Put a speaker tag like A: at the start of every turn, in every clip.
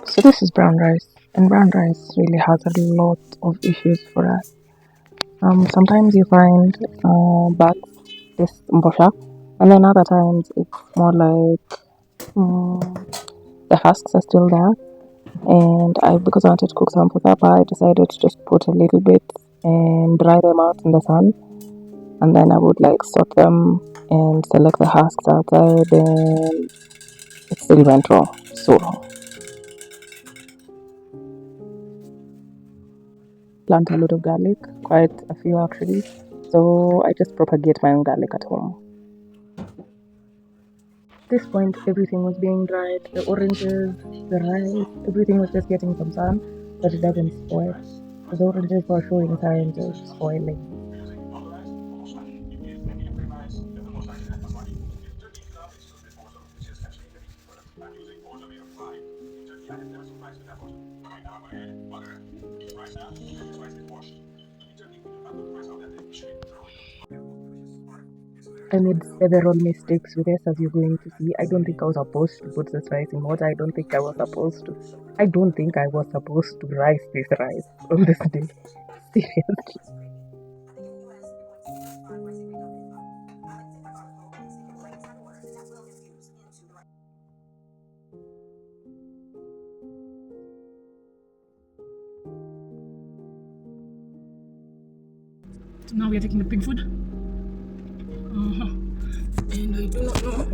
A: So this is brown rice, and brown rice really has a lot of issues for us. Sometimes you find bugs, this mbosha, and then other times it's more like the husks are still there. And because I wanted to cook some for supper, I decided to just put a little bit and dry them out in the sun, and then I would like sort them and select the husks outside, and it still went wrong, so wrong. Plant a lot of garlic, quite a few actually. So I just propagate my own garlic at home. At this point, everything was being dried, the oranges, the rice, everything was just getting some sun, but it doesn't spoil. The oranges were showing signs of spoiling. I made several mistakes with this, as you're going to see. I don't think I was supposed to put this rice in water. I don't think I was supposed to. I don't think I was supposed to rice this rice on this day. Seriously. So now we are taking the pig food. And I do not know.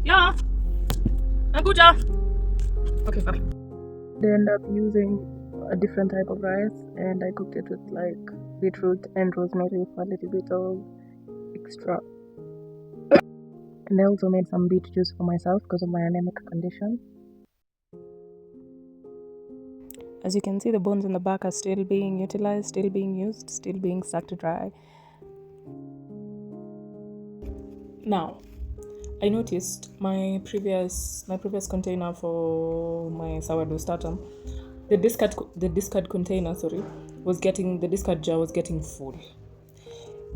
A: Yeah, Ankuja. Okay, fine. They end up using a different type of rice, and I cooked it with like beetroot and rosemary for a little bit of extra. And I also made some beet juice for myself because of my anemic condition. As you can see, the bones in the back are still being utilized, still being used, still being sucked dry. Now, I noticed my previous container for my sourdough starter, the discard container, the discard jar was getting full.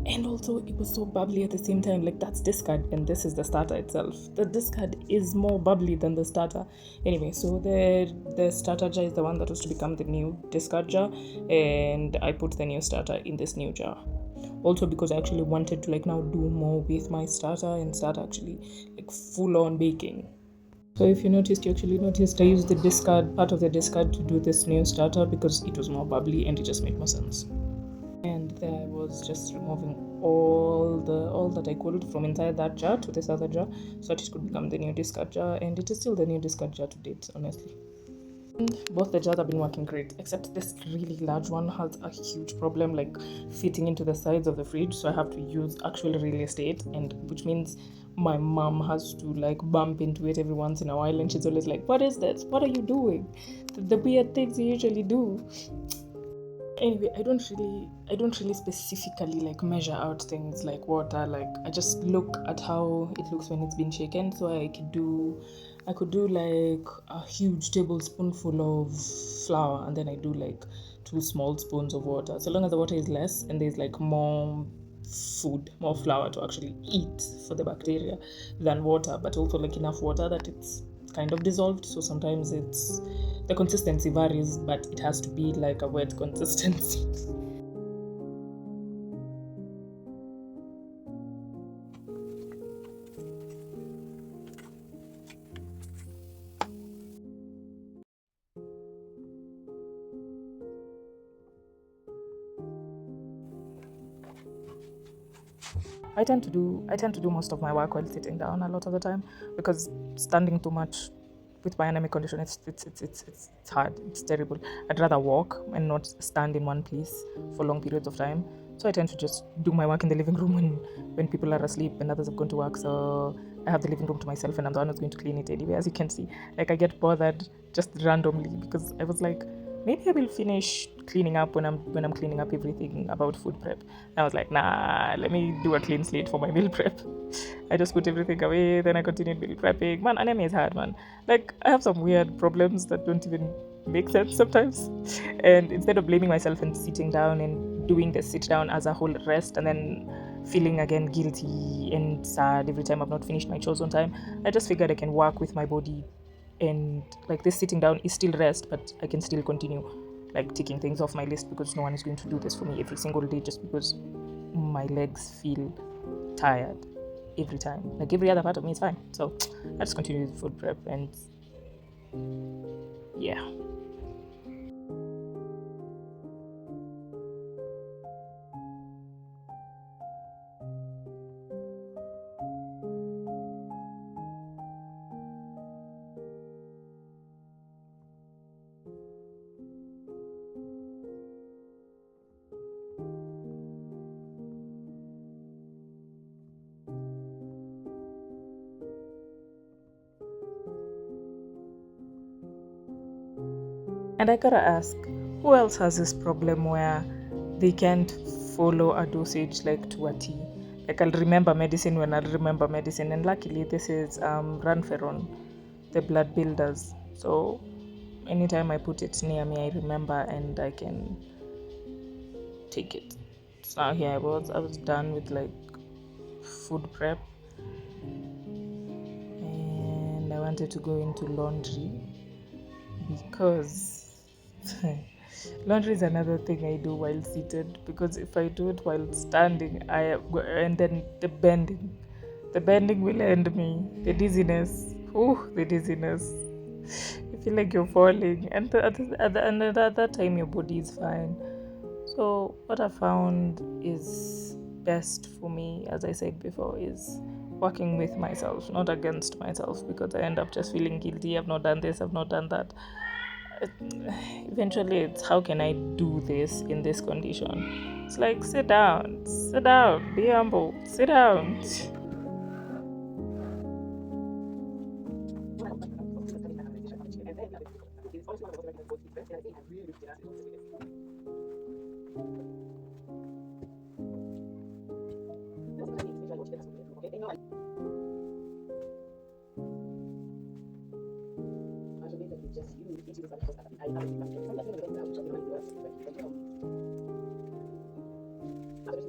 A: And also it was so bubbly at the same time. Like, that's discard and this is the starter itself. The discard is more bubbly than the starter. Anyway, so the starter jar is the one that was to become the new discard jar, and I put the new starter in this new jar. Also because I actually wanted to like now do more with my starter and start actually like full on baking. So if you noticed, I used the discard part of the discard to do this new starter because it was more bubbly and it just made more sense. And there I was just removing all that I could from inside that jar to this other jar so that it could become the new discard jar, and it is still the new discard jar to date, honestly. Both the jars have been working great, except this really large one has a huge problem like fitting into the sides of the fridge, so I have to use actual real estate, and which means my mom has to like bump into it every once in a while, and she's always like, "What is this? What are you doing?" The weird things you usually do. Anyway, I don't really specifically like measure out things like water. Like, I just look at how it looks when it's been shaken. So I could do like a huge tablespoonful of flour, and then I do like 2 small spoons of water. So long as the water is less and there's like more more flour to actually eat for the bacteria than water, but also like enough water that it's kind of dissolved. So sometimes the consistency varies, but it has to be like a wet consistency. I tend to do most of my work while sitting down a lot of the time, because standing too much with my anemic condition, it's hard. It's terrible. I'd rather walk and not stand in one place for long periods of time. So I tend to just do my work in the living room when people are asleep and others have gone to work. So I have the living room to myself, and I'm the one who's going to clean it anyway. As you can see, like, I get bothered just randomly because I was like, maybe I will finish cleaning up when I'm cleaning up everything about food prep. And I was like, nah, let me do a clean slate for my meal prep. I just put everything away, then I continued meal prepping. Man, anemia is hard, man. Like, I have some weird problems that don't even make sense sometimes. And instead of blaming myself and sitting down and doing the sit down as a whole rest and then feeling again guilty and sad every time I've not finished my chores on time, I just figured I can work with my body and like this sitting down is still rest, but I can still continue like ticking things off my list, because no one is going to do this for me every single day just because my legs feel tired every time. Like every other part of me is fine. So I just continue with food prep, and yeah. And I gotta ask, who else has this problem where they can't follow a dosage like to a T? Like I'll remember medicine when I'll remember medicine, and luckily this is Ranferon, the blood builders. So anytime I put it near me, I remember and I can take it. So here I was done with like food prep, and I wanted to go into laundry because laundry is another thing I do while seated, because if I do it while standing, and then the bending will end me. The dizziness, the dizziness. You feel like you're falling, and at that time your body is fine. So what I found is best for me, as I said before, is working with myself, not against myself, because I end up just feeling guilty. I've not done this, I've not done that. Eventually it's how can I do this in this condition. It's like sit down, be humble, sit down.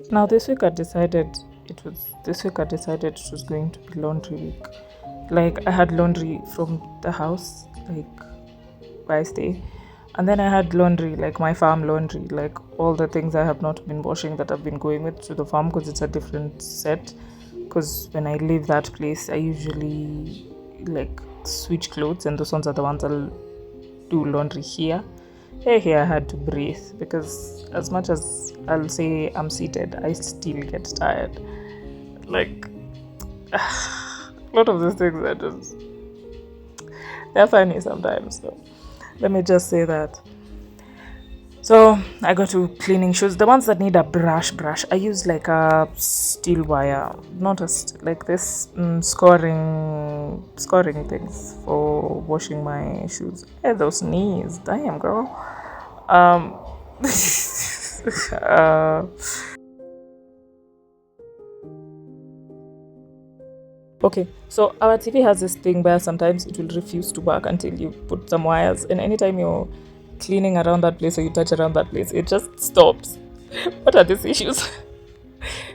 A: Now this week I decided it was going to be laundry week. Like I had laundry from the house, like where I stay. And then I had laundry, like my farm laundry, like all the things I have not been washing that I've been going with to the farm, because it's a different set. Because when I leave that place, I usually like switch clothes, and those ones are the ones I'll do laundry here. Here I had to breathe, because as much as I'll say I'm seated, I still get tired. Like a lot of these things are just, they're funny sometimes. So let me just say that. So I got to cleaning shoes. The ones that need a brush. I use like a steel wire, not like this scoring things for washing my shoes. Hey, those knees, damn girl. Um, uh, okay, so our TV has this thing where sometimes it will refuse to work until you put some wires, and anytime you're cleaning around that place or you touch around that place, it just stops. What are these issues?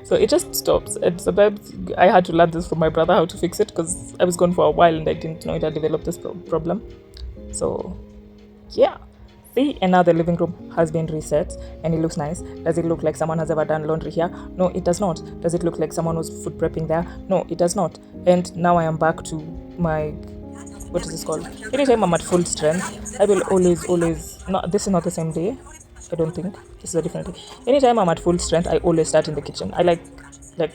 A: So it just stops, and sometimes I had to learn this from my brother how to fix it, because I was gone for a while and I didn't know it had developed this problem. So yeah. See, and now the living room has been reset and it looks nice. Does it look like someone has ever done laundry here? No, it does not. Does it look like someone was food prepping there? No, it does not. And now I am back to my, what is this called? Anytime I'm at full strength, I will always, no, this is not the same day. I don't think. This is a different day. Anytime I'm at full strength, I always start in the kitchen. I like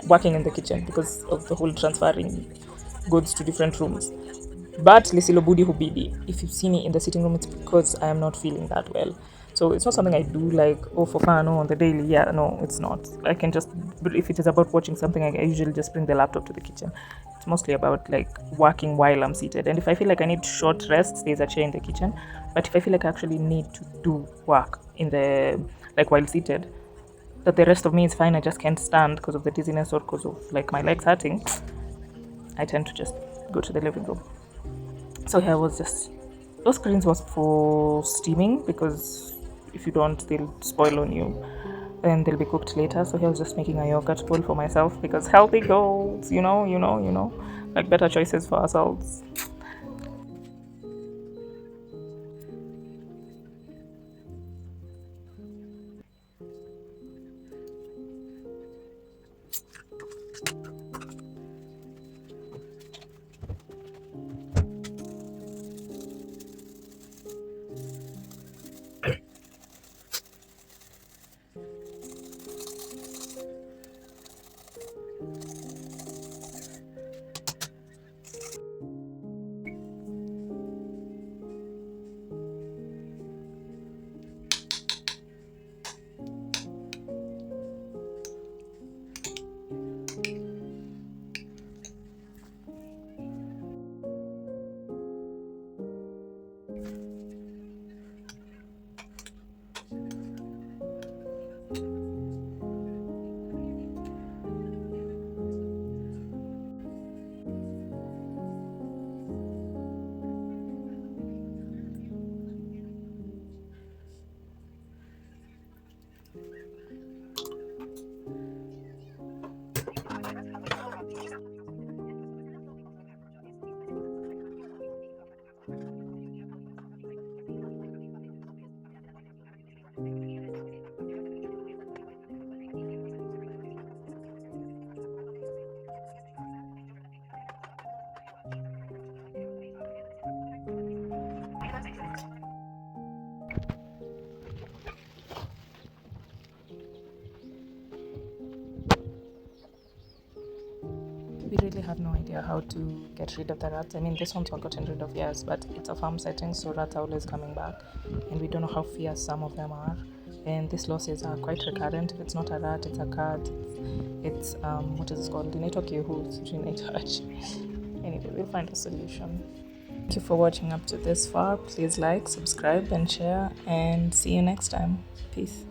A: working in the kitchen because of the whole transferring goods to different rooms. But lisilobudi hubidi, if you see me in the sitting room, it's because I am not feeling that well. So it's not something I do like, for fun, on the daily. Yeah, no, it's not. I can just, but if it is about watching something, I usually just bring the laptop to the kitchen. It's mostly about like working while I'm seated. And if I feel like I need short rests, there's a chair in the kitchen. But if I feel like I actually need to do work in the, like while seated, that the rest of me is fine, I just can't stand because of the dizziness or because of like my legs hurting, I tend to just go to the living room. So here was just, those screens was for steaming, because if you don't, they'll spoil on you and they'll be cooked later. So here I was just making a yogurt bowl for myself, because healthy goals, like better choices for ourselves. We really have no idea how to get rid of the rats. I mean, this one's not gotten rid of, yes, but it's a farm setting, so rats are always coming back, and we don't know how fierce some of them are. And these losses are quite recurrent. If it's not a rat, it's a cat. It's what is it called? Anyway, we'll find a solution. Thank you for watching up to this far. Please like, subscribe, and share, and see you next time. Peace.